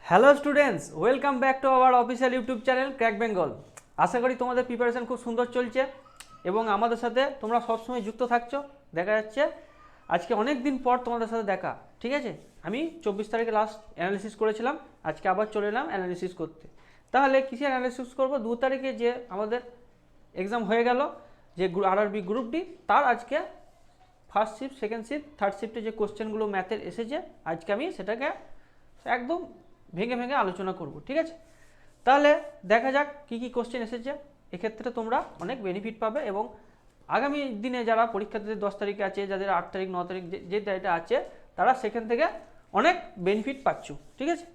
Hello students, welcome back to our official YouTube channel crack Bengal. আশা করি তোমাদের preparation খুব সুন্দর চলছে এবং আমাদের সাথে তোমরা সবসময় যুক্ত থাকছো। দেখা যাচ্ছে আজকে অনেক দিন পর তোমাদের সাথে দেখা, ঠিক আছে। আমি 24 তারিখে লাস্ট অ্যানালিসিস করেছিলাম, আজকে আবার চলে এলাম অ্যানালিসিস করতে। তাহলে কিসের অ্যানালিসিস করবো? 2 তারিখে যে আমাদের এক্সাম হয়ে গেল, যে আরআরবি গ্রুপ ডি, তার আজকে first shift, second shift, third শিফটে যে কোশ্চেনগুলো ম্যাথের এসেছে, আজকে আমি সেটাকে একদম ভেঙে ভেঙে আলোচনা করব, ঠিক আছে। তাহলে দেখা যাক কি কি কোশ্চেন এসেছে। এক্ষেত্রে তোমরা অনেক বেনিফিট পাবে এবং আগামী দিনে যারা পরীক্ষার্থীদের 10 তারিখে আছে, যাদের 8 তারিখ 9 তারিখ যে ডেটে আছে, তারা সেখান থেকে অনেক বেনিফিট পাচ্ছ, ঠিক আছে।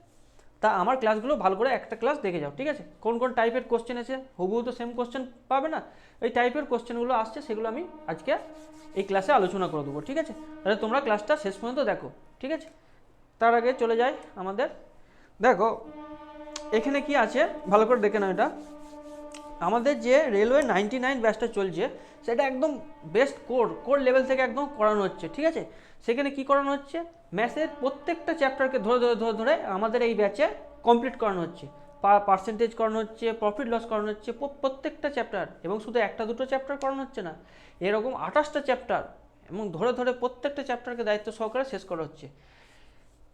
তা আমার ক্লাসগুলো ভালো করে একটা ক্লাস দেখে যাও, ঠিক আছে। কোন কোন টাইপের কোশ্চেন আছে, হুবহু তো সেম কোশ্চেন পাবে না, এই টাইপের কোশ্চেনগুলো আসছে, সেগুলো আমি আজকে এই ক্লাসে আলোচনা করে দেবো, ঠিক আছে। তাহলে তোমরা ক্লাসটা শেষ পর্যন্ত দেখো, ঠিক আছে। তার আগে চলে যাই আমাদের, দেখো এখানে কি আছে ভালো করে দেখে নাও। এটা আমাদের যে রেলওয়ে 99 ব্যাচটা চলছে, সেটা একদম বেস্ট কোর লেভেল থেকে একদম করানো হচ্ছে, ঠিক আছে। সেখানে কি করানো হচ্ছে, ম্যাথের প্রত্যেকটা চ্যাপ্টারকে ধরে ধরে ধরে ধরে আমাদের এই ব্যাচে কমপ্লিট করানো হচ্ছে। পার্সেন্টেজ করানো হচ্ছে, প্রফিট লস করানো হচ্ছে, প্রত্যেকটা চ্যাপ্টার। এবং শুধু একটা দুটো চ্যাপ্টার করানো হচ্ছে না, এরকম 28টা চ্যাপ্টার, এবং ধরে ধরে প্রত্যেকটা চ্যাপ্টারকে দায়িত্ব সহকারে শেষ করা হচ্ছে।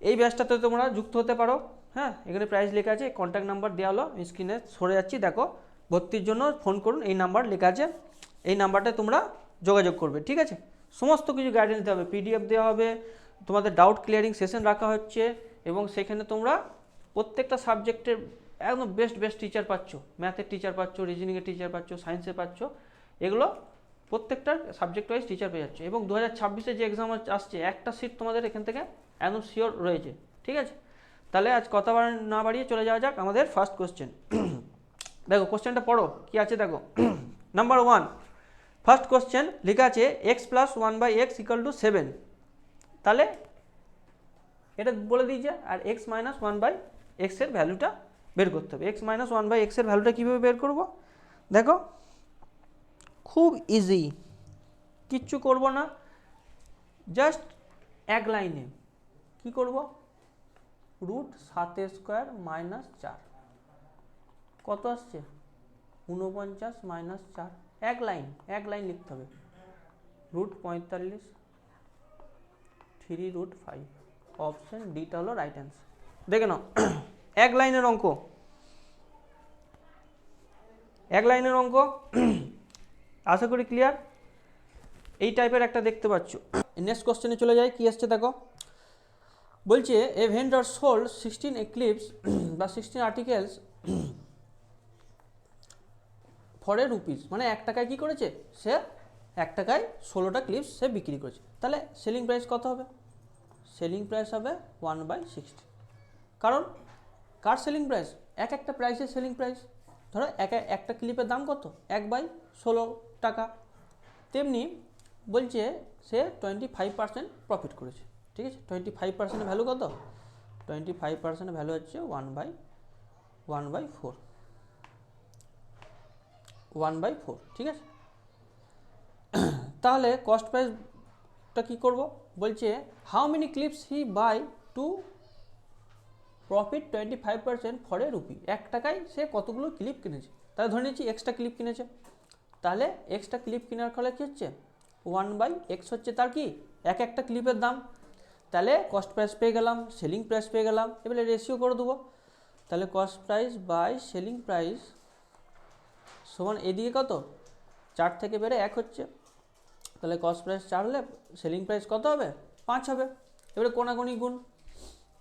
এই ব্যাচটাতে তোমরা যুক্ত হতে পারো। হ্যাঁ, এখানে প্রাইস লেখা আছে, কন্ট্যাক্ট নাম্বার দেওয়া হলো, স্ক্রিনে সরে যাচ্ছি, দেখো ভর্তির জন্য ফোন করুন, এই নাম্বার লেখা আছে, এই নাম্বারটায় তোমরা যোগাযোগ করবে, ঠিক আছে। সমস্ত কিছু গাইডেন্স দেওয়া হবে, পিডিএফ দেওয়া হবে, তোমাদের ডাউট ক্লিয়ারিং সেশন রাখা হচ্ছে, এবং সেখানে তোমরা প্রত্যেকটা সাবজেক্টের একদম বেস্ট বেস্ট টিচার পাচ্ছ। ম্যাথের টিচার পাচ্ছ, রিজনিংয়ের টিচার পাচ্ছ, সায়েন্সে পাচ্ছ, এগুলো প্রত্যেকটা সাবজেক্ট ওয়াইজ টিচার পেয়ে যাচ্ছে। এবং 2026-এ যে এক্সাম আসছে, একটা সিট তোমাদের এখান থেকে একদম শিওর রয়েছে, ঠিক আছে। তাহলে আজ কথা না বাড়িয়ে চলে যাওয়া যাক আমাদের ফার্স্ট কোশ্চেন। দেখো কোশ্চেনটা পড়ো, কি আছে দেখো। নাম্বার 1, ফার্স্ট কোশ্চেন লেখা আছে এক্স প্লাস 1/x = 7। তাহলে এটা বলে দিয়েছে, আর এক্স মাইনাস 1/x এর ভ্যালুটা বের করতে হবে। এক্স মাইনাস 1/x এর ভ্যালুটা কীভাবে বের করব? দেখো খুব ইজি, কিচ্ছু করব না, জাস্ট এক লাইনে কি করব, √7² - 4 কত আসছে, 49 - 4, এক লাইন লিখতে হবে। √45 3√5, অপশন ডিটা হলো রাইট অ্যান্সার। দেখে নাও, এক লাইনের অঙ্ক, এক লাইনের অঙ্ক। আশা করি ক্লিয়ার। এই টাইপের একটা দেখতে পাচ্ছ। নেক্সট কোশ্চেনে চলে যাই, কি আসছে দেখো। বলছে এ ভেন্ডর সোল্ড 16 এক্লিপস বা 16 আর্টিকেলস ফর এ রুপিস, মানে 1 টাকায় কী করেছে সে, 1 টাকায় 16টা ক্লিপস সে বিক্রি করেছে। তাহলে সেলিং প্রাইস কত হবে? সেলিং প্রাইস হবে 1/60। কারণ কার সেলিং প্রাইস, একটা প্রাইসের সেলিং প্রাইস। ধরো একটা ক্লিপের দাম কত, 1/16 টাকা। তেমনি বলছে সে 25% প্রফিট করেছে, ঠিক আছে। 25%-এর ভ্যালু কত? 25%-এর ভ্যালু হচ্ছে 1/4, ঠিক আছে। তাহলে কস্ট প্রাইসটা কী করব, বলছে how many clips he buy to profit 25% for a rupee. 1 টাকায় সে কতগুলো ক্লিপ কিনেছে, তাহলে ধরে নিচ্ছি এক্সট্রা ক্লিপ কিনেছে। তাহলে এক্সট্রা ক্লিপ কেনার ফলে কী হচ্ছে, 1/x হচ্ছে তার কি, একটা ক্লিপের দাম। তাহলে কস্ট প্রাইস পেয়ে গেলাম, সেলিং প্রাইস পেয়ে গেলাম। এবারে রেশিও করে দেবো। তাহলে cost price by selling price সমান এদিকে কত, 4 থেকে বেড়ে 1 হচ্ছে। তাহলে কস্ট প্রাইস 4 হলে সেলিং প্রাইস কত হবে, 5 হবে। এবারে কোনাগুনি গুণ,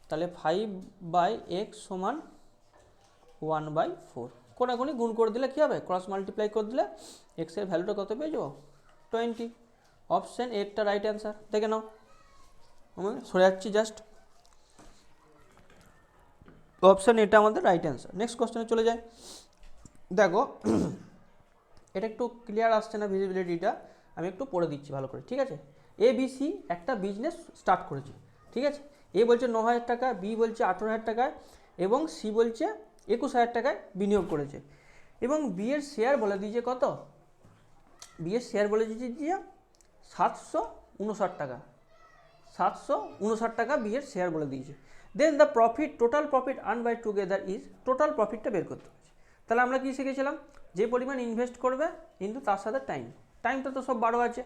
তাহলে 5/x সমান 1/4। কোনাগুনি গুণ করে দিলে কী হবে, ক্রস মাল্টিপ্লাই করে দিলে এক্সের ভ্যালুটা কত পেয়ে যাবো, 20। অপশান এরটা রাইট অ্যান্সার। দেখে নাও, আমি সরে যাচ্ছি জাস্ট, অপশান এটা আমাদের রাইট অ্যান্সার। নেক্সট কোশ্চেনে চলে যায়। দেখো এটা একটু ক্লিয়ার আসছে না ভিজিবিলিটিটা, আমি একটু পড়ে দিচ্ছি ভালো করে, ঠিক আছে। ABC একটা বিজনেস স্টার্ট করেছে, ঠিক আছে। এ বলছে 9,000 টাকা, বি বলছে 18,000 টাকায়, এবং সি বলছে 21,000 টাকায় বিনিয়োগ করেছে। এবং বি এর শেয়ার বলে দিয়েছে কত, বি এর শেয়ার বলে দিয়েছে 759 টাকা, 759 টাকা বি এর শেয়ার বলে দিয়েছে। Then the profit, total profit earn by together is, total প্রফিটটা বের করতে হবে। তাহলে আমরা কি শিখেছিলাম, যে পরিমাণ ইনভেস্ট করবে কিন্তু তার সাথে টাইমটা তো সব 12 আছে,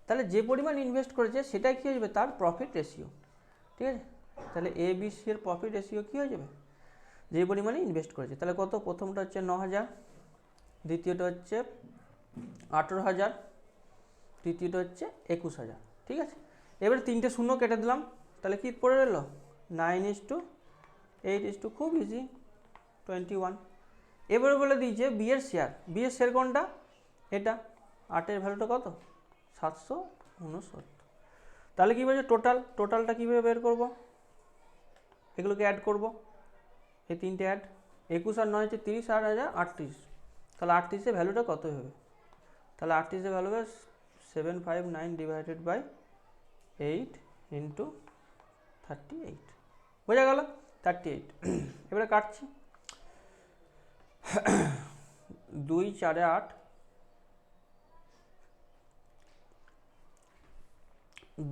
তাহলে যে পরিমাণ ইনভেস্ট করেছে সেটাই কী হয়ে যাবে, তার প্রফিট রেশিও। ঠিক আছে, তাহলে এ বি সি এর প্রফিট রেশিও কী হয়ে যাবে, যে পরিমাণে ইনভেস্ট করেছে। তাহলে কত, প্রথমটা হচ্ছে 9,000, দ্বিতীয়টা হচ্ছে 18,000, তৃতীয়টা হচ্ছে 21,000। ঠিক আছে, এবারে 3টে শূন্য কেটে দিলাম, তাহলে কি পড়ে রইল 9:8, খুব ইজি 21। এবারে বলে দিয়েছে বি এর শেয়ার কোনটা, এটা 8-এর ভ্যালুটা কত 769। তাহলে কী বলছে, টোটালটা কীভাবে বের করব, এগুলোকে অ্যাড করব, এই 3টে অ্যাড, 21 আর 9 হচ্ছে 30, আর 38, তাহলে 38-এর ভ্যালুটা কত হবে, তাহলে 38-এর ভ্যালু হবে 759 ডিভাইডেড বাই 8 ইন্টু 38, বোঝা গেল 38। এবারে কাটছি, 2 4 8,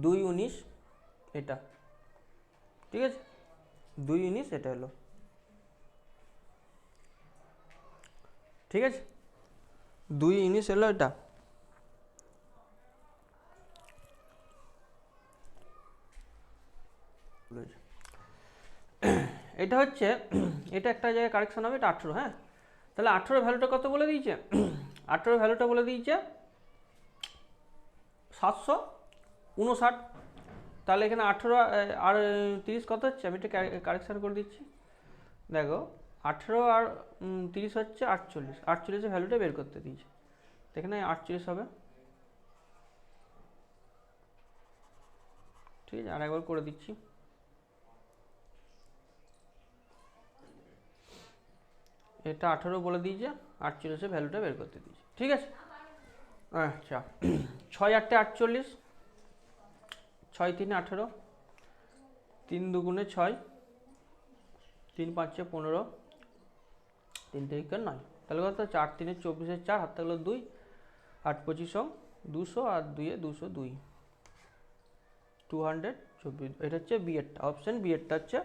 2 19, এটা ঠিক আছে, 2 19 এটা হলো, ঠিক আছে, 2 19 এলো এটা। এটা হচ্ছে, এটা একটা জায়গায় কারেকশন হবে, এটা 18, হ্যাঁ, তাহলে 18-এর ভ্যালুটা কত বলে দিয়েছে, 18-এর ভ্যালুটা বলে দিয়েছে 759। তাহলে এখানে 18 আর 30 কত হচ্ছে, আমি এটা কারেকশান করে দিচ্ছি, দেখো 18 আর 30 হচ্ছে 48, 48-এর ভ্যালুটা বের করতে দিয়েছে, এখানে 48 হবে। ঠিক আছে, আর একবার করে দিচ্ছি, এটা 18 বলে দিয়েছে, 48-এর ভ্যালুটা বের করতে দিয়েছে। ঠিক আছে, আচ্ছা 6 8 48, 6 3 18, 3 2 6, 3 5 15, 3 3 9, তাহলে কত 4 3 24, 4 হাত থাকলো 2, 8 25 200, আর 2 202, 224। এটা হচ্ছে বি এরটা, অপশন বি এরটা হচ্ছে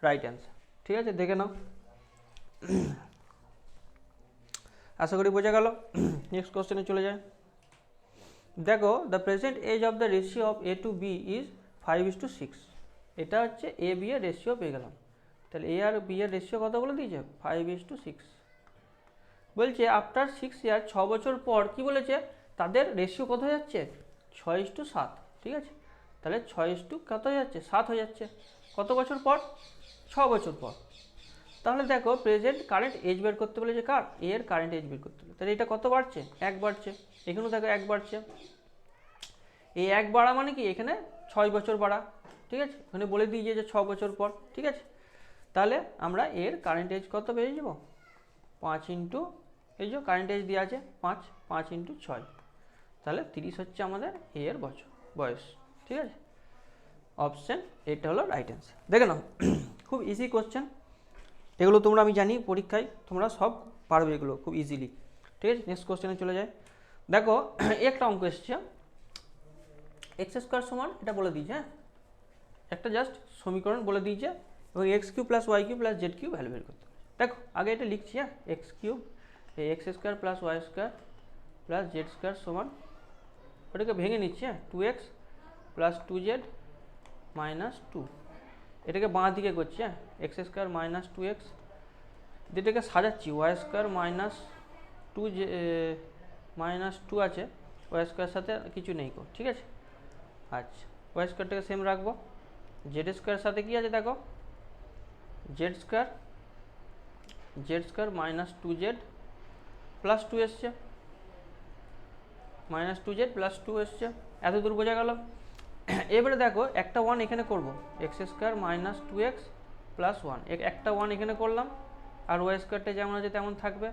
রাইট অ্যান্সার। ঠিক আছে, দেখে নাও, আশা করি বোঝা গেল। নেক্সট কোশ্চেনে চলে যায়, দেখো the present age of the ratio of A to B is 5:6, এটা হচ্ছে এ বি এর রেশিও পেয়ে গেলাম, তাহলে এ আর বি এর রেশিও কত বলে দিয়েছে 5:6, বলছে আফটার 6 ইয়ার, 6 বছর পর কি বলেছে, তাদের রেশিও কত হয়ে যাচ্ছে 6:7। ঠিক আছে, তাহলে 6 কত হয়ে যাচ্ছে 7 হয়ে যাচ্ছে, কত বছর পর, 6 বছর পর। তাহলে দেখো প্রেজেন্ট কারেন্ট এজ বের করতে বলেছে, কার, এ এর কারেন্ট এজ বের করতে বলে, তাহলে এটা কত বাড়ছে 1 বাড়ছে, এখানেও দেখো 1 বাড়ছে, এই 1 বাড়া মানে কি, এখানে 6 বছর বাড়া। ঠিক আছে, এখানে বলে দিয়েছে যে 6 বছর পর। ঠিক আছে, তাহলে আমরা এর কারেন্ট এজ কত পেয়ে যাব, 5 ইন্টু, এই যে কারেন্ট এজ দেওয়া আছে 5, 5 ইন্টু 6, তাহলে 30 হচ্ছে আমাদের এ এর বয়স। ঠিক আছে, অপশন এটা হলো রাইট অ্যান্সার। দেখে নাও, খুব ইজি কোশ্চেন এগুলো, তোমরা আমি জানি পরীক্ষায় তোমরা সব পারবে এগুলো খুব ইজিলি। ঠিক আছে, নেক্সট কোশ্চেনে চলে যায়, দেখো একটা অঙ্ক এসছে, এক্স স্কোয়ার সমান, এটা বলে দিয়েছে, হ্যাঁ, একটা জাস্ট সমীকরণ বলে দিয়েছে, এবং x cube plus y cube plus z cube value বের করতে হবে। দেখো আগে এটা লিখছি, হ্যাঁ, x cube, x square plus y square plus z square সমান, ওটাকে ভেঙে নিচ্ছি, হ্যাঁ, 2x প্লাস 2z মাইনাস 2, এটাকে বাঁ দিকে করছি, হ্যাঁ, এক্স স্কোয়ার মাইনাস 2x, যেটাকে সাজাচ্ছি ওয়াই স্কোয়ার মাইনাস 2 মাইনাস 2 আছে, ওয়াই স্কোয়ার সাথে কিছু নেই কো। ঠিক আছে, আচ্ছা ওয়াই স্কোয়ারটাকে সেম রাখবো, জেড স্কোয়ার সাথে কি আছে দেখো, Z square minus 2z plus 2 এসছে, মাইনাস 2z প্লাস 2 এসছে, এত দূর বোঝা গেল। এবারে দেখো একটা 1 এখানে করব, x square minus 2x plus 1, একটা 1 এখানে করলাম, আর ওয়াই স্কোয়ারটা যেমন আছে তেমন থাকবে,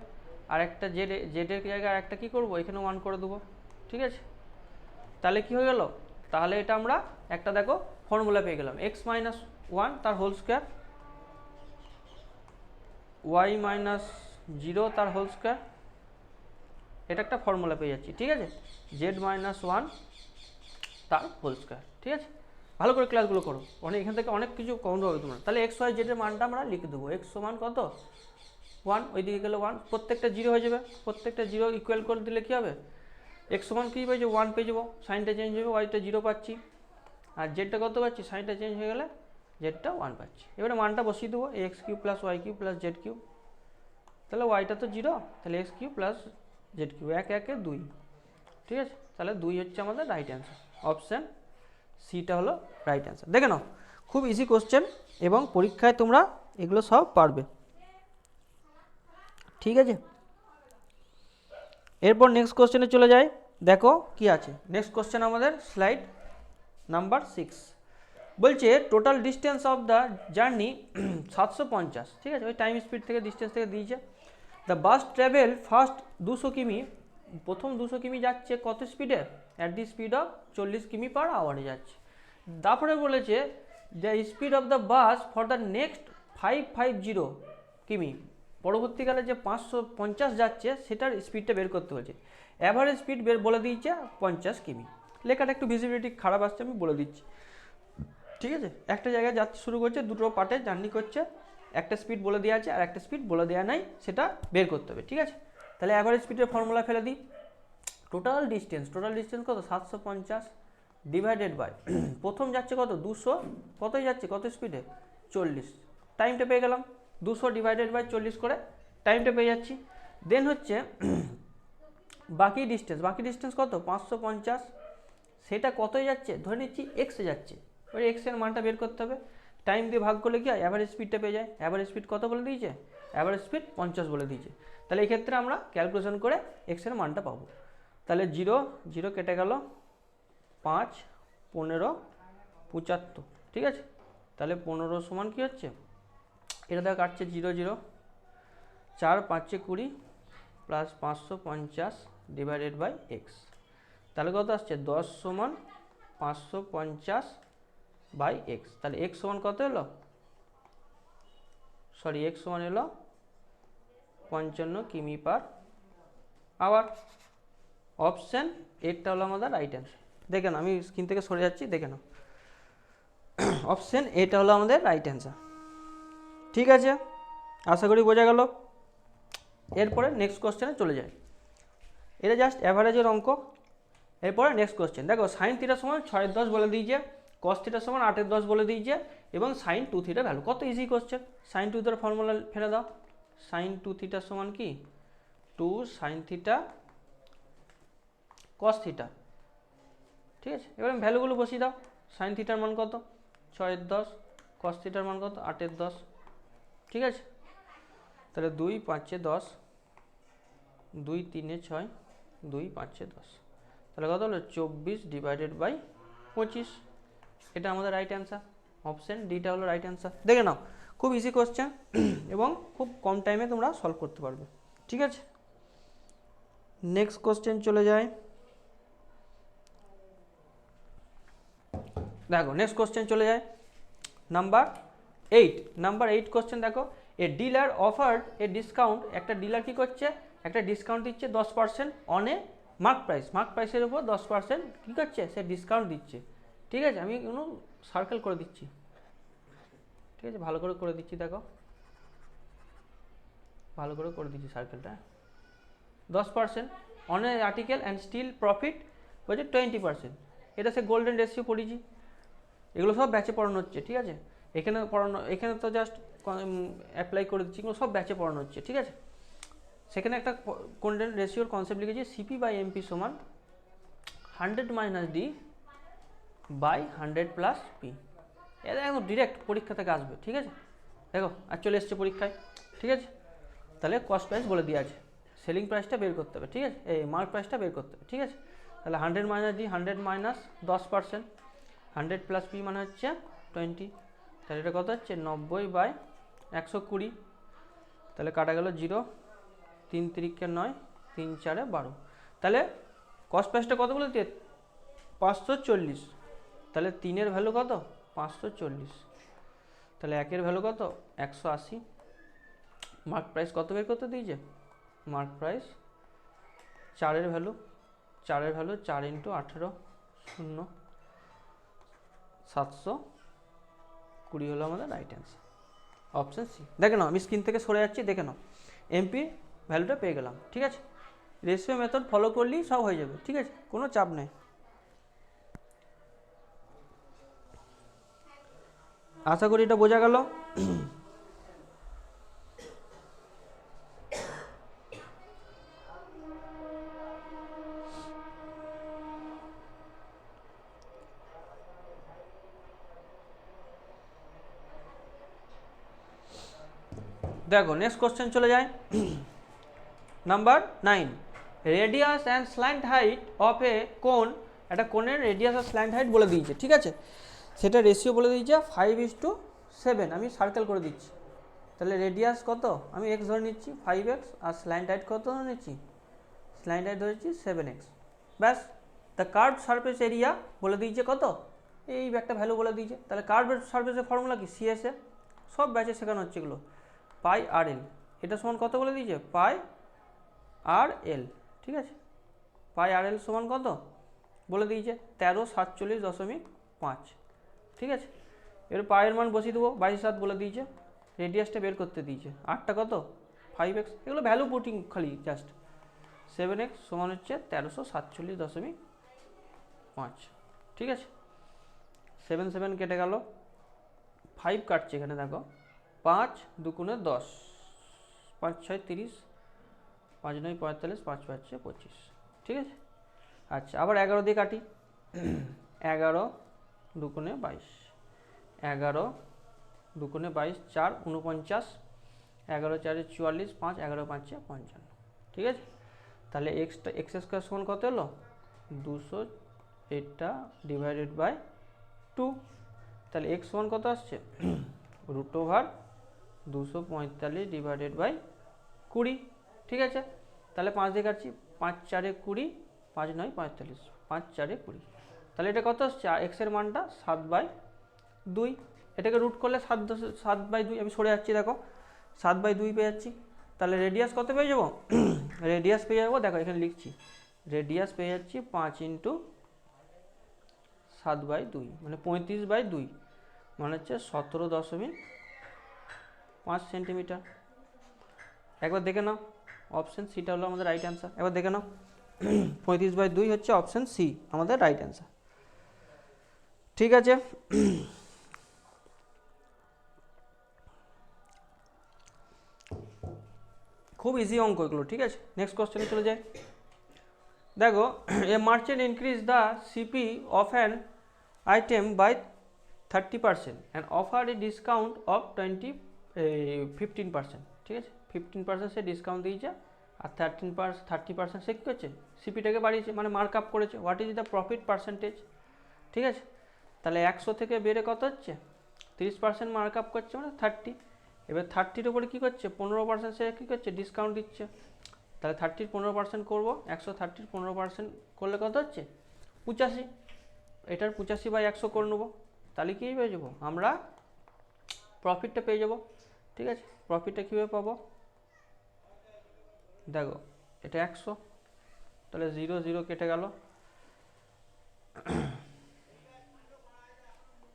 আর একটা জেডের জায়গায় একটা কী করবো, এখানে 1 করে দেবো। ঠিক আছে, তাহলে কি হয়ে গেল, তাহলে এটা আমরা একটা দেখো ফর্মুলা পেয়ে গেলাম, এক্স মাইনাস 1 তার হোল স্কোয়ার, ওয়াই মাইনাস 0 তার হোল স্কোয়ার, এটা একটা ফর্মুলা পেয়ে যাচ্ছি। ঠিক আছে, জেড মাইনাস 1 তার হোল স্কোয়ার। ঠিক আছে, ভালো করে ক্লাসগুলো করো, এখান থেকে অনেক কিছু কমন পাবে তোমরা। তাহলে এক্স ওয়াই জেডের মানটা আমরা লিখে দেবো, এক্স সমান কত 1, ওইদিকে গেলে 1, প্রত্যেকটা জিরো হয়ে যাবে, প্রত্যেকটা জিরো ইকুয়াল করে দিলে কী হবে, এক্স সমান কী পেয়ে যাবো 1 পেয়ে যাবো, সাইনটা চেঞ্জ হবে, ওয়াইটা 0 পাচ্ছি, আর জেডটা কত পাচ্ছি, সাইনটা চেঞ্জ হয়ে গেলে জেডটা 1 পাচ্ছি। এবারে মানটা বসিয়ে দেবো, x cube plus y cube plus z cube, তাহলে ওয়াইটা তো 0, তাহলে x cube plus z cube 1 1 2, ঠিক আছে। তাহলে 2 হচ্ছে আমাদের রাইট অ্যান্সার, অপশান সিটা হলো রাইট অ্যান্সার। দেখে নাও খুব ইজি কোশ্চেন, এবং পরীক্ষায় তোমরা এগুলো সব পারবে, ঠিক আছে। এরপর নেক্সট কোশ্চেনে চলে যাই, দেখো কি আছে। নেক্সট কোশ্চেন আমাদের স্লাইড নাম্বার 6 বলছে total distance of the journey 750, ঠিক আছে, ওই টাইম স্পিড থেকে ডিস্টেন্স থেকে দিয়েছে। দ্য বাস ট্রাভেল ফার্স্ট 200 কিমি, প্রথম 200 কিমি যাচ্ছে কত স্পিডে, অ্যাট দি স্পিড অফ 40 কিমি পার আওয়ারে যাচ্ছে। তারপরে বলেছে the speed of the bus for the next 550 কিমি, পরবর্তীকালে যে 550 যাচ্ছে সেটার স্পিডটা বের করতে হয়েছে। অ্যাভারেজ স্পিড বলে দিয়েছে 50 কিমি। লেখাটা একটু ভিজিবিলিটি খারাপ আসছে, আমি বলে দিচ্ছি, ঠিক আছে। একটা জায়গায় যাত্রা শুরু করছে, দুটো পার্টে জার্নি করছে, একটা স্পিড বলে দেওয়া আছে আর একটা স্পিড বলে দেওয়া নাই, সেটা বের করতে হবে, ঠিক আছে। তাহলে অ্যাভারেজ স্পিডের ফর্মুলা ফেলে দিই, টোটাল ডিস্টেন্স কত 750 ডিভাইডেড বাই প্রথম যাচ্ছে কত 200, কতই যাচ্ছে কত স্পিডে 40, টাইমটা পেয়ে গেলাম, 200 ডিভাইডেড বাই 40 করে টাইমটা পেয়ে যাচ্ছি। দেন হচ্ছে বাকি ডিস্টেন্স কত 550, সেটা কতই যাচ্ছে ধরে নিচ্ছি এক্সে যাচ্ছে, ওই এক্সের মানটা বের করতে হবে, টাইম দিয়ে ভাগ করলে কি হয় অ্যাভারেজ স্পিডটা পেয়ে যায়। অ্যাভারেজ স্পিড কত বলে দিয়েছে, অ্যাভারেজ স্পিড 50 বলে দিয়েছে। তাহলে এই ক্ষেত্রে আমরা ক্যালকুলেশন করে এক্সের মানটা পাবো। তাহলে 0 0 কেটে গেল, 5 15 75, ঠিক আছে। তাহলে 15 সমান কী হচ্ছে, এটা দেখা কাটছে 0 0, 4 5 20 প্লাস 550 ডিভাইডেড বাই এক্স, তাহলে কত আসছে 10 সমান 550 বাই এক্স। তাহলে এক্স সমান কত এলো, এক্স সমান এলো 55 কিমি পার আওয়ার। অপশান একটা হলো আমাদের রাইট অ্যান্সার। দেখে নাও, আমি স্ক্রিন থেকে সরে যাচ্ছি, দেখে নাও, অপশান এটা হলো আমাদের রাইট অ্যান্সার, ঠিক আছে। আশা করি বোঝা গেল। এরপরে নেক্সট কোশ্চেনে চলে যায়, এটা জাস্ট অ্যাভারেজের অঙ্ক। এরপরে নেক্সট কোশ্চেন দেখো, সাইন থিটা সমান 6/10 বলে দিয়েছে, কস থিটা সমান 8/10 বলে দিয়েছে, এবং সাইন 2 থিটা ভ্যালু, কত ইজি কোশ্চেন। সাইন 2 থিটার ফর্মুলা ফেলে দাও, সাইন 2 থিটা সমান কি 2 সাইন থিটা কস থিটা, ঠিক আছে। এবার আমি ভ্যালুগুলো বসিয়ে দাও, সাইন থিটার মান কত 6/10, কস থিটার মান কত 8/10, ঠিক আছে। তাহলে 2 5 10, 2 3 6, 2 5 10, তাহলে কত হলো 24 ডিভাইডেড বাই 25, এটা আমাদের রাইট অ্যান্সার। অপশান ডিটা হলো রাইট অ্যান্সার। দেখে নাও খুব ইজি কোশ্চেন, এবং খুব কম টাইমে তোমরা সলভ করতে পারবে, ঠিক আছে। নেক্সট কোশ্চেন চলে যায়, দেখো নেক্সট কোশ্চেন চলে যায় নাম্বার 8 কোশ্চেন। দেখো a dealer offered a discount, একটা ডিলার কী করছে, একটা ডিসকাউন্ট দিচ্ছে 10% অন এ মার্ক প্রাইসের উপর 10% কী করছে, সে ডিসকাউন্ট দিচ্ছে, ঠিক আছে। আমি কোনো সার্কেল করে দিচ্ছি, ঠিক আছে, ভালো করে দিচ্ছি, দেখো ভালো করে দিচ্ছি সার্কেলটা, 10% on a article and still profit বলছে 20%, এটা সে গোল্ডেন রেশিও পড়িয়েছি, এগুলো সব ব্যাচে পড়ানো হচ্ছে, ঠিক আছে। এখানে তো জাস্ট অ্যাপ্লাই করে দিচ্ছি, এগুলো সব ব্যাচে পড়ানো হচ্ছে, ঠিক আছে। সেখানে একটা গোল্ডেন রেশিওর কনসেপ্ট লিখেছি, সিপি বাই এমপি সমান 100 minus D by 100 plus P, এটা একদম ডিরেক্ট পরীক্ষা থেকে আসবে, ঠিক আছে। দেখো আর চলে এসছে পরীক্ষায়, ঠিক আছে। তাহলে কস্ট প্রাইস বলে দেওয়া আছে, সেলিং প্রাইসটা বের করতে হবে, ঠিক আছে, এই মার্ক প্রাইসটা বের করতে হবে, ঠিক আছে। তাহলে 100 minus D, 100 minus 10%, 100 plus P মানে হচ্ছে 20, তাহলে এটা কত হচ্ছে 90 বাই 120, তাহলে কাটা গেল 0, 3 3 9, 3 4 12, তাহলে কস্ট প্রাইসটা কত বলে দিতে 540, তাহলে 3-এর ভ্যালু কত 540, তাহলে 1-এর ভ্যালু কত 180, মার্ক প্রাইস কত বের করতে দিয়েছে, মার্ক প্রাইস 4-এর ভ্যালু 4 × 18 0, 720 হলো আমাদের রাইট অ্যান্সার, অপশান সি। দেখে নাও, আমি স্ক্রিন থেকে সরে যাচ্ছি, দেখে নাও এমপি ভ্যালুটা পেয়ে গেলাম। ঠিক আছে, রেশিও মেথড ফলো করলেই সব হয়ে যাবে। ঠিক আছে, কোনো চাপ নেই। আশা করি এটা বোঝা গেল। দেখো নেক্সট কোশ্চেন চলে যায়। Number 9, radius and slant height of a cone. একটা কোণের রেডিয়াস আর স্ল্যান্ট হাইট বলে দিয়েছে। ঠিক আছে, সেটা রেশিও বলে দিয়েছে 5:7। আমি সার্কেল করে দিচ্ছি। তাহলে রেডিয়াস কত, আমি এক্স ধরে নিচ্ছি 5x, আর স্ল্যান্ট হাইট কত ধরে নিচ্ছি, স্ল্যান্ট হাইট ধরেছি 7x। ব্যাস, দ্য কার্ভ সারফেস এরিয়া বলে দিয়েছে কত, এই একটা ভ্যালু বলে দিয়েছে। তাহলে কার্ভ সারফেসের ফর্মুলা কি, সিএসএ, সব ব্যাচে শেখানো হচ্ছে এগুলো। পাই আর এল, এটা সমান কত বলে দিয়েছে, পাই আর এল। ঠিক আছে, পাই আর এল সমান কত বলে দিয়েছে, 1347.5। ঠিক আছে, এর পায়ের মান বসিয়ে দেবো, 22.7 বলে দিয়েছে। রেডিয়াসটা বের করতে দিয়েছে, আরটা কত 5x। এগুলো ভ্যালু পুটিং খালি জাস্ট। 7x সমান হচ্ছে 1347.5। ঠিক আছে, 7 কেটে গেল, 5 কাটছে এখানে, দেখো 5 2 10, 5 6 30, 5 9 45, 5 5 25। ঠিক আছে, আচ্ছা আবার 11 দিয়ে কাটি। 11 2 22, 11 2 22, 4 49, 11 4 44, 5 11 5 55। ঠিক আছে, তাহলে এক্স স্কোয়ার সমান কত হলো, 200, এটা ডিভাইডেড বাই 2। তাহলে এক্স সমান কত আসছে, √245 ডিভাইডেড বাই 20। ঠিক আছে, তাহলে 5 দিয়ে কাটছি, 5 4 20, 5 9 45, 5 4 20। তাহলে এটা কত আসছে, এক্সের মানটা 7/2। এটাকে রুট করলে 7/2, আমি সরে যাচ্ছি, দেখো 7/2 পেয়ে যাচ্ছি। তাহলে রেডিয়াস কত পেয়ে যাবো, রেডিয়াস পেয়ে যাবো, দেখো এখানে লিখছি, রেডিয়াস পেয়ে যাচ্ছি 5 × 7/2, মানে 35/2, মানে হচ্ছে 17.5 সেন্টিমিটার। একবার দেখে নাও, অপশান সিটা হলো আমাদের রাইট অ্যান্সার। এবার দেখে নাও, 35/2 হচ্ছে অপশান সি আমাদের রাইট অ্যান্সার। ঠিক আছে, খুব ইজি অঙ্ক এগুলো। ঠিক আছে, নেক্সট কোশ্চেনে চলে যায়। দেখো, a merchant increase the CP of an item by 30% and offer a discount of 15%। ঠিক আছে, 15% সে ডিসকাউন্ট দিয়েছে, আর 30% সে কী করছে, সিপিটাকে বাড়িয়েছে, মানে মার্ক আপ করেছে। What is the profit percentage. ঠিক আছে, তাহলে 100 থেকে বেড়ে কত হচ্ছে, 30% মার্ক আপ করছে, মানে 30। এবার 30-র উপরে কী করছে, 15% সে কী করছে, ডিসকাউন্ট দিচ্ছে। তাহলে 30-র 15% করবো, 130-র 15% করলে কত হচ্ছে, 85। এটার 85/100 করে নেবো, তাহলে কী পেয়ে যাবো, আমরা প্রফিটটা পেয়ে যাবো। ঠিক আছে, প্রফিটটা কীভাবে পাবো, দেখো এটা 100, তাহলে 0 0 কেটে গেল,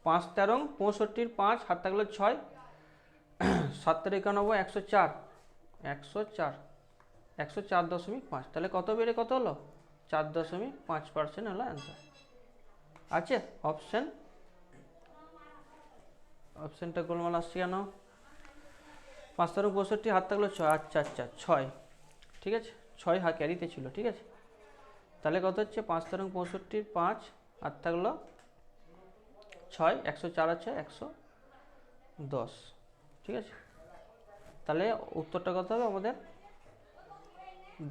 5 13 65, 5 হাত থাকলো 6, 7 91, 104, 104.5। তাহলে কত বেড়ে কত হলো, 4.5% হলো অ্যান্সার। আছে অপশানটা গোলমাল আসছে কেন, 5 13 65, হাত থাকলো 6, আচ্ছা 6। ঠিক আছে, 6 ক্যারিতে ছিল। ঠিক আছে, তাহলে কত হচ্ছে, 5 13 65, 5 হাত থাকলো 6, 104 আছে 110। ঠিক আছে, তাহলে উত্তরটা কত হবে আমাদের,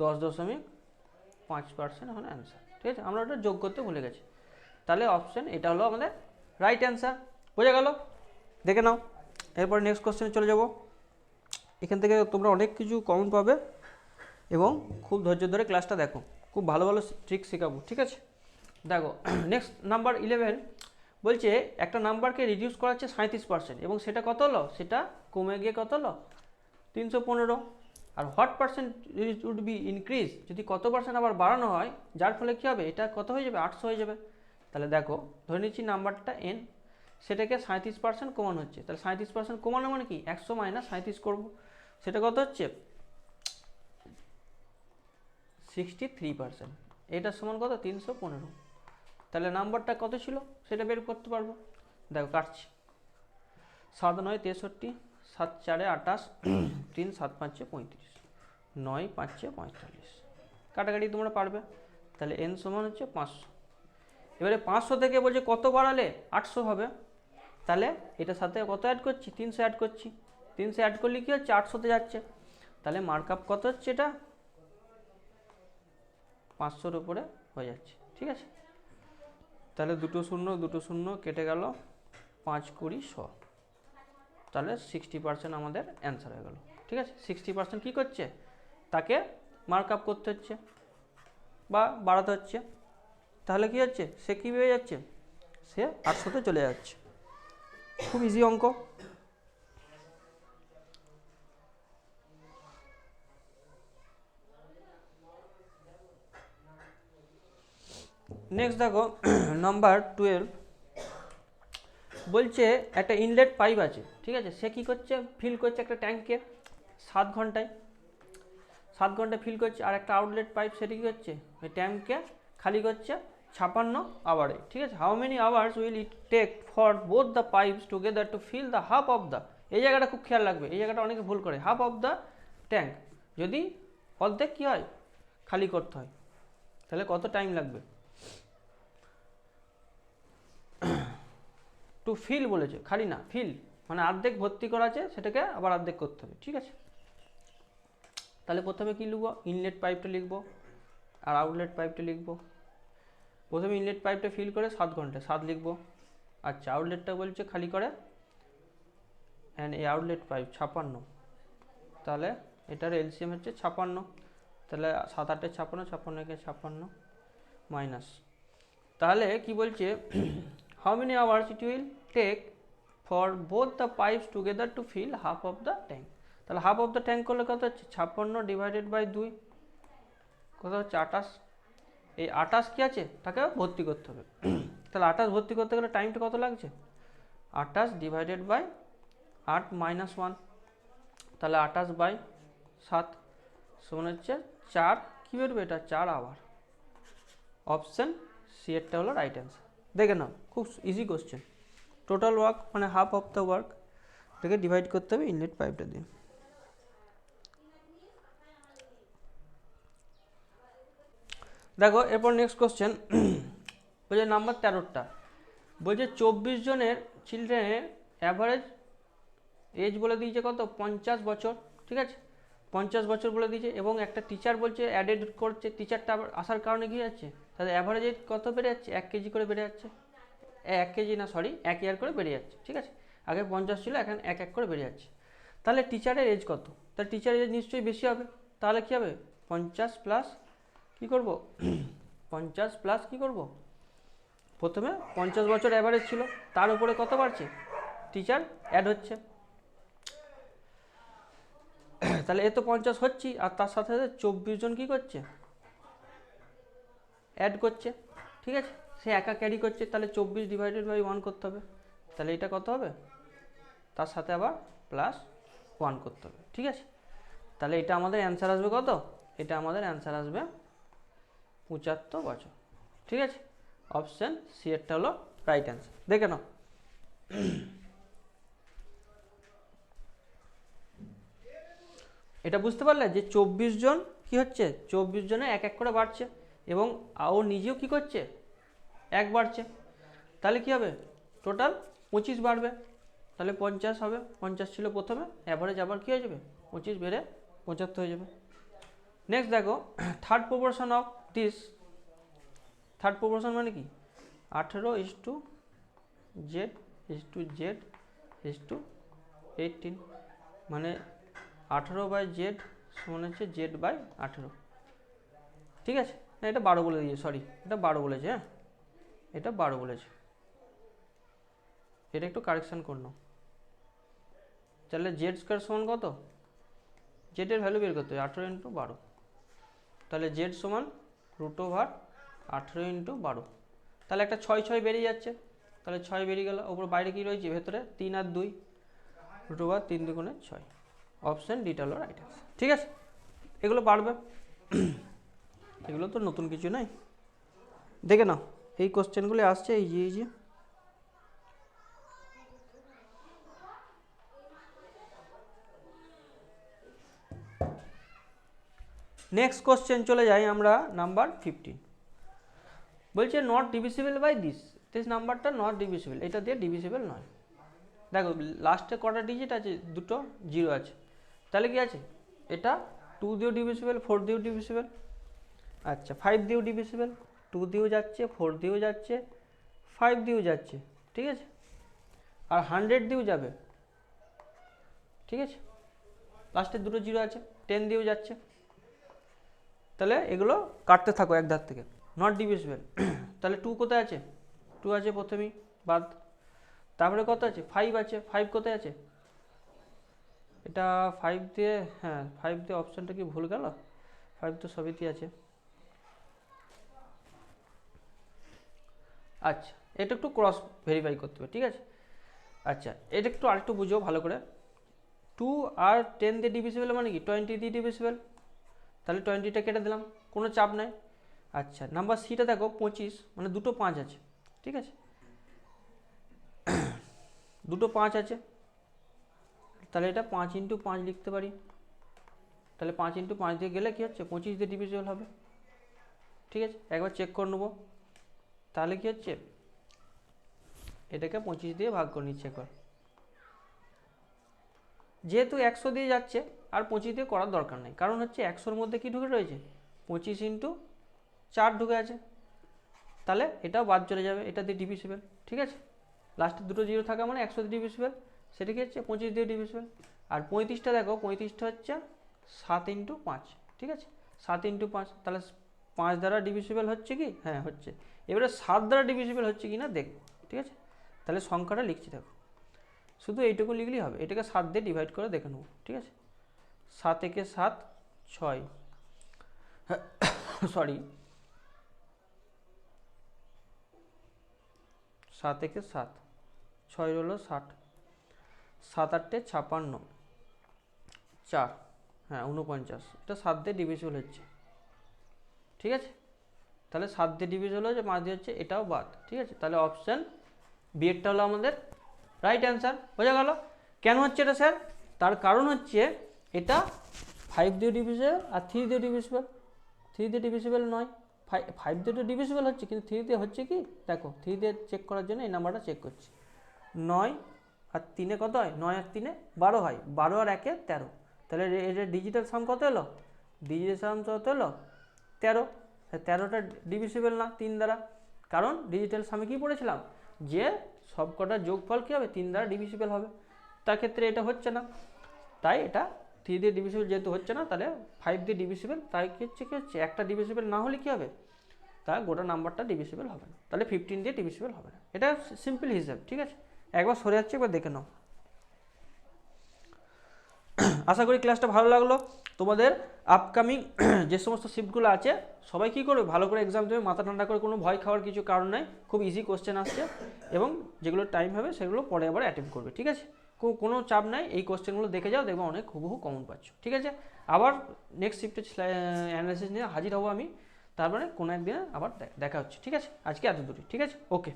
10.5% হলো অ্যান্সার। ঠিক আছে, আমরা ওটা যোগ করতে ভুলে গেছি। তাহলে অপশান এটা হলো আমাদের রাইট অ্যান্সার। বোঝা গেল, দেখে নাও। এরপর নেক্সট কোশ্চেনে চলে যাব। এখান থেকে তোমরা অনেক কিছু কমন পাবে, এবং খুব ধৈর্য ধরে ক্লাসটা দেখো, খুব ভালো ভালো ট্রিক শেখাবো। ঠিক আছে, দেখো নেক্সট নাম্বার 11 বলছে, একটা নাম্বারকে রিডিউস করা হচ্ছে 37%, এবং সেটা কত হলো, সেটা কমে গিয়ে কত হলো, 315। আর what percent would be increase, যদি কত পার্সেন্ট আবার বাড়ানো হয়, যার ফলে কী হবে, এটা কত হয়ে যাবে, 800 হয়ে যাবে। তাহলে দেখো, ধরে নিচ্ছি নাম্বারটা n, সেটাকে 37% কমানো হচ্ছে। তাহলে 37% কমানো মানে কি 100 মাইনাস 37 করবো, সেটা কত হচ্ছে 63%। এটার সমান কত 315। তাহলে নাম্বারটা কত ছিল সেটা বের করতে পারবো। দেখো কাটছি, 7 9 63, 7 4 28, 3 7 5 35, 9 5 45। কাটাকাটি তোমরা পারবে। তাহলে n সমান হচ্ছে 500। এবারে 500 থেকে বলছে কত বাড়ালে 800 হবে। তাহলে এটার সাথে কত অ্যাড করছি 300 অ্যাড করছি। 300 অ্যাড করলে কি হচ্ছে 800তে যাচ্ছে। তাহলে মার্কআপ কত হচ্ছে এটা 500-র উপরে হয়ে যাচ্ছে। ঠিক আছে, তাহলে দুটো শূন্য কেটে গেল, 5 20 100। তাহলে 60% আমাদের অ্যান্সার হয়ে গেল। ঠিক আছে, 60% কী করছে তাকে মার্কআপ করতে হচ্ছে বা বাড়াতে হচ্ছে। তাহলে কি হচ্ছে সে কী হয়ে যাচ্ছে, সে 800-তে চলে যাচ্ছে। খুব ইজি অঙ্ক। নেক্সট দেখো নাম্বার 12, বলছে একটা ইনলেট পাইপ আছে। ঠিক আছে, সে কী করছে ফিল করছে একটা ট্যাঙ্কে 7 ঘন্টায়, 7 ঘন্টায় ফিল করছে। আর একটা আউটলেট পাইপ সেটা কী করছে ওই ট্যাঙ্ককে খালি করছে 56 আওয়ারে। ঠিক আছে, how many hours will it take for both the pipes together to fill the half of the, এই জায়গাটা খুব খেয়াল রাখবে, এই জায়গাটা অনেকে ভুল করে, হাফ অফ দ্য ট্যাঙ্ক যদি অর্ধেক কী হয় খালি করতে হয় তাহলে কত টাইম লাগবে। টু ফিল বলেছে, খালি না ফিল, মানে অর্ধেক ভর্তি করা আছে সেটাকে আবার অর্ধেক করতে হবে। ঠিক আছে, তাহলে প্রথমে কী লিখবো ইনলেট পাইপটা লিখবো আর আউটলেট পাইপটা লিখবো। প্রথমে ইনলেট পাইপটা ফিল করে 7 ঘন্টায় 7 লিখবো। আচ্ছা, আউটলেটটা বলছে খালি করে অ্যান্ড এই আউটলেট পাইপ 56, তাহলে এটার এলসিএম হচ্ছে 56। তাহলে 7 8 56, 56 56 মাইনাস, তাহলে কি বলছে how many hours it will take for both the pipes together to fill half of the tank. তাহলে হাফ অফ দ্য ট্যাঙ্ক করলে কত হচ্ছে 56 ডিভাইডেড বাই 2 কত হচ্ছে 28। এই 28 কি আছে তাকে ভর্তি করতে হবে। তাহলে 28 ভর্তি করতে গেলে টাইমটা কত লাগছে 28 ডিভাইডেড বাই 8 মাইনাস 1, তাহলে 28 বাই 7 সমান হচ্ছে 4, কী বেরোবে এটা 4 আওয়ার। অপশান সি এরটা হলো রাইট অ্যান্সার। দেখে নাও খুব ইজি কোশ্চেন। টোটাল ওয়ার্ক মানে হাফ অফ দ্য ওয়ার্ক, এটাকে ডিভাইড করতে হবে ইনলেট পাইপটা দিয়ে। দেখো এরপর নেক্সট কোশ্চেন বলছে নাম্বার 13টা, বলছে 24 জনের চিলড্রেনের অ্যাভারেজ এজ বলে দিয়েছে কত 50 বছর। ঠিক আছে, 50 বছর বলে দিয়েছে এবং একটা টিচার বলছে অ্যাডেড করছে, টিচারটা আবার আসার কারণে কী যাচ্ছে তাদের অ্যাভারেজ এজ কত বেড়ে যাচ্ছে 1 কেজি করে বেড়ে যাচ্ছে, 1 কেজি না সরি 1 ইয়ার করে বেড়ে যাচ্ছে। ঠিক আছে, আগে 50 ছিল এখন 1 1 করে বেড়ে যাচ্ছে। তাহলে টিচারের এজ কত, তাহলে টিচারের এজ নিশ্চয়ই বেশি হবে। তাহলে কী হবে 50 প্লাস কী করব 50 প্লাস কী করব, প্রথমে 50 বছর অ্যাভারেজ ছিল তার উপরে কত বাড়ছে টিচার অ্যাড হচ্ছে। তাহলে এ তো 50 হচ্ছি আর তার সাথে সাথে 24 জন কী করছে অ্যাড করছে। ঠিক আছে, সে একা ক্যারি করছে, তাহলে 24 ডিভাইডেড বাই 1 করতে হবে। তাহলে এটা কত হবে তার সাথে আবার প্লাস 1 করতে হবে। ঠিক আছে, তাহলে এটা আমাদের অ্যান্সার আসবে কত, এটা আমাদের অ্যান্সার আসবে 75 বছর। ঠিক আছে, অপশান সি এরটা হলো রাইট অ্যান্সার। দেখে নাও এটা বুঝতে পারলে যে 24 জন কি হচ্ছে 24 জনে 1 1 করে বাড়ছে এবং ও নিজেও কি করছে 1 বাড়ছে। তাহলে কি হবে টোটাল 25 বাড়বে, তাহলে 50 হবে। 50 ছিল প্রথমে, অ্যাভারেজ আবার কী হয়ে যাবে 25 বেড়ে 75 হয়ে যাবে। নেক্সট দেখো third proportion of this, third proportion মানে কি 18:z:z:18, মানে 18/z সমান হচ্ছে z/18। ঠিক আছে, না এটা 12 বলে দিয়েছে, সরি এটা 12 বলেছে, হ্যাঁ এটা 12 বলেছে, এটা একটু কারেকশান করে নাও। তাহলে জেড স্কোয়ার সমান কত, জেডের ভ্যালু বের করতে হবে 18 × 12, তাহলে জেড সমান √18 × 12, তাহলে একটা 6 6 বেরিয়ে যাচ্ছে, তাহলে 6 বেরিয়ে গেল। ওপর বাইরে কি রয়েছে, ভেতরে 3 আর 2 √3 3 দুগুণে 6। অপশান ডিটা হলো রাইট অ্যান্সার। ঠিক আছে, এগুলো পারবে, এগুলো তো নতুন কিছু নাই। দেখে নাও এই কোশ্চেনগুলি আসছে এই যে নেক্সট কোশ্চেন চলে যাই আমরা নাম্বার 15। বলছে নট ডিভিসিবল বাই দিস নাম্বারটা নট ডিভিসিবল, এটা দিয়ে ডিভিসিবল নয়। দেখো লাস্টে কটা ডিজিট আছে, দুটো জিরো আছে, তাহলে কি আছে এটা 2 দিয়েও ডিভিসিবল, 4 দিয়েও ডিভিসিবল, আচ্ছা 5 দিয়েও ডিভিসিবল, 2 দিয়েও যাচ্ছে, 4 দিয়েও যাচ্ছে, 5 দিয়েও যাচ্ছে, ঠিক আছে, আর 100 দিয়েও যাবে, ঠিক আছে, লাস্টে দুটো জিরো আছে, 10 দিয়েও যাচ্ছে। তাহলে এগুলো কাটতে থাকো এক ধার থেকে, নট ডিভিসিবল। তাহলে 2 কোথায় আছে, 2 আছে প্রথমেই, বাদ। তারপরে কত আছে, 5 আছে, 5 কোথায় আছে, এটা 5 দিয়ে, হ্যাঁ 5 দিয়ে অপশানটা কি ভুল গেল, 5 তো সবইতেই আছে। আচ্ছা এটা একটু ক্রস ভেরিফাই করতে হবে, ঠিক আছে। আচ্ছা এটা একটু আরেকটু বুঝো ভালো করে, 2 আর 10 দিয়ে ডিভিসিবল মানে কি 20 দিয়ে ডিভিসিবল, তাহলে 20টা কেটে দিলাম, কোনো চাপ নাই। আচ্ছা নাম্বার সিটা দেখো 25, মানে দুটো 5 আছে, ঠিক আছে, দুটো 5 আছে, তাহলে এটা 5 × 5 লিখতে পারি। তাহলে 5 × 5 দিয়ে গেলে কি হচ্ছে 25 দিয়ে ডিভিজিবল হবে, ঠিক আছে। একবার চেক করে নেবো, তাহলে কি হচ্ছে এটাকে 25 দিয়ে ভাগ করে নিচ্ছে একবার, যেহেতু 100 দিয়ে যাচ্ছে আর 25 দিয়ে করার দরকার নেই, কারণ হচ্ছে 100-র মধ্যে কি ঢুকে রয়েছে 25 × 4 ঢুকে আছে, তাহলে এটাও বাদ চলে যাবে, এটা দিয়ে ডিভিসিবল, ঠিক আছে। লাস্টে দুটো জিরো থাকা মানে 100 দিয়ে ডিভিসিবল, সেটা কি হচ্ছে 25 দিয়ে ডিভিসিবল। আর 35টা দেখো, 35টা হচ্ছে 7 × 5, ঠিক আছে, 7 × 5, তাহলে 5 দ্বারা ডিভিসিবল হচ্ছে কি, হ্যাঁ হচ্ছে। এবারে 7 দ্বারা ডিভিসিবল হচ্ছে কি না দেখো, ঠিক আছে। তাহলে সংখ্যাটা লিখছি দেখো, শুধু এইটুকু লিখলেই হবে, এটাকে 7 দিয়ে ডিভাইড করে দেখে নেবো, ঠিক আছে। 7 একে 7 6, সরি 7 একে 7, 6 হলো 60, 7 8 56, 4, হ্যাঁ 49, এটা 7 দিয়ে ডিভিজিবল হচ্ছে, ঠিক আছে। তাহলে 7 দিয়ে ডিভিজিবল হচ্ছে, 5 দিয়ে হচ্ছে, এটাও বাদ, ঠিক আছে। তাহলে অপশান বি এরটা হলো আমাদের রাইট অ্যান্সার। বোঝা গেল কেন হচ্ছে এটা স্যার, তার কারণ হচ্ছে এটা 5 দিয়ে ডিভিজিবল আর 3 দিয়ে ডিভিজিবল, 3 দিয়ে ডিভিজিবল নয়, 5 দিয়ে তো ডিভিজিবল হচ্ছে, কিন্তু 3 দিয়ে হচ্ছে কি দেখো, 3 দিয়ে চেক করার জন্য এই নাম্বারটা চেক করছি। 9 আর 3 কত হয়, 9 আর 3 12 হয়, 12 আর 1 13, তাহলে এটা ডিজিটাল সাম কত হলো, ডিজিটাল সাম কত হলো 13, 13টা ডিভিসিবল না 3 দ্বারা, কারণ ডিজিটাল সামে কি পড়েছিলাম যে সব কটার যোগফল কী হবে 3 দ্বারা ডিভিসিবল হবে, তার ক্ষেত্রে এটা হচ্ছে না, তাই এটা 3 দিয়ে ডিভিসিবল যেহেতু হচ্ছে না, তাহলে 5 দিয়ে ডিভিসিবল, তাই কি হচ্ছে একটা ডিভিসিবল না হলে কী হবে, তার গোটা নাম্বারটা ডিভিসিবল হবে না, তাহলে 15 দিয়ে ডিভিসিবল হবে না। এটা সিম্পল হিসাব, ঠিক আছে। একবার সরে যাচ্ছে, একবার দেখে নাও। আশা করি ক্লাসটা ভালো লাগলো। তোমাদের আপকামিং যে সমস্ত শিফটগুলো আছে সবাই কী করবে, ভালো করে এক্সাম দেবে, মাথা ঠান্ডা করে, কোনো ভয় খাওয়ার কিছু কারণ নেই, খুব ইজি কোশ্চেন আসছে, এবং যেগুলো টাইম হবে সেগুলো পরে আবার অ্যাটেম্প করবে, ঠিক আছে। কোনো চাপ নাই, এই কোশ্চেনগুলো দেখে যাও, দেখবে অনেক হুবহু কমন পাচ্ছ, ঠিক আছে। আবার নেক্সট শিফটের অ্যানালাইসিস নিয়ে হাজির হব আমি, তারপরে কোনো একদিনে আবার দেখা হচ্ছে, ঠিক আছে। আজকে এত দূরই, ঠিক আছে, ওকে।